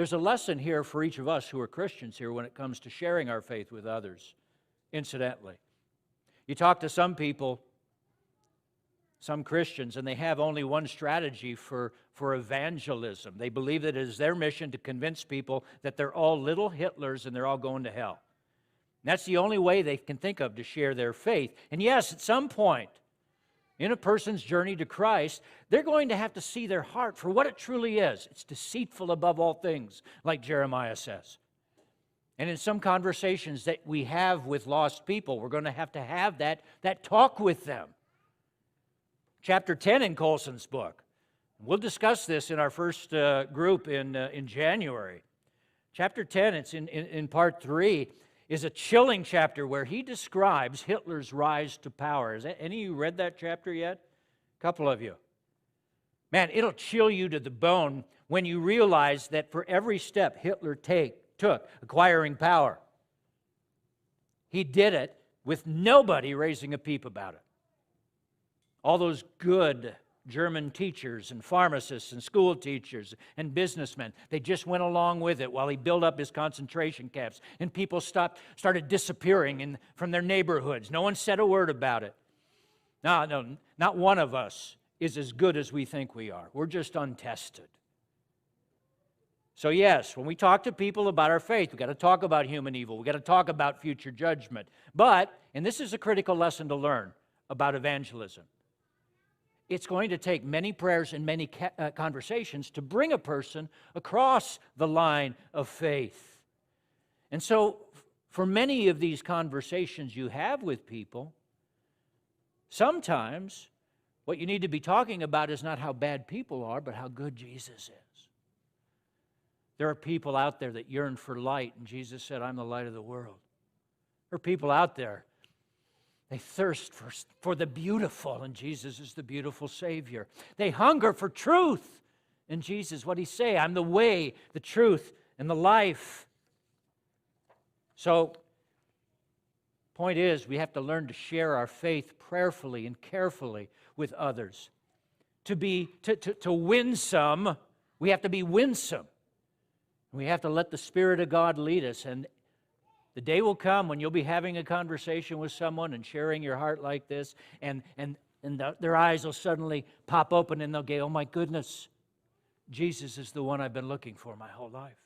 there's a lesson here for each of us who are Christians here when it comes to sharing our faith with others, incidentally. You talk to some people, some Christians, and they have only one strategy for evangelism. They believe that it is their mission to convince people that they're all little Hitlers and they're all going to hell. And that's the only way they can think of to share their faith. And yes, at some point in a person's journey to Christ, they're going to have to see their heart for what it truly is. It's deceitful above all things, like Jeremiah says. And in some conversations that we have with lost people, we're going to have that talk with them. Chapter 10 in Colson's book. We'll discuss this in our first group in January. Chapter 10, it's in part 3, is a chilling chapter where he describes Hitler's rise to power. Has any of you read that chapter yet? A couple of you. Man, it'll chill you to the bone when you realize that for every step Hitler took acquiring power, he did it with nobody raising a peep about it. All those good German teachers and pharmacists and school teachers and businessmen, they just went along with it while he built up his concentration camps. And people started disappearing from their neighborhoods. No one said a word about it. No, not one of us is as good as we think we are. We're just untested. So yes, when we talk to people about our faith, we've got to talk about human evil. We've got to talk about future judgment. But, and this is a critical lesson to learn about evangelism, it's going to take many prayers and many conversations to bring a person across the line of faith. And so, for many of these conversations you have with people, sometimes what you need to be talking about is not how bad people are, but how good Jesus is. There are people out there that yearn for light, and Jesus said, I'm the light of the world. There are people out there, they thirst for the beautiful, and Jesus is the beautiful Savior. They hunger for truth, and Jesus, what did he say? I'm the way, the truth, and the life. So, point is, we have to learn to share our faith prayerfully and carefully with others. To win some, we have to be winsome. We have to let the Spirit of God lead us, and the day will come when you'll be having a conversation with someone and sharing your heart like this, and their eyes will suddenly pop open and they'll go, oh my goodness, Jesus is the one I've been looking for my whole life.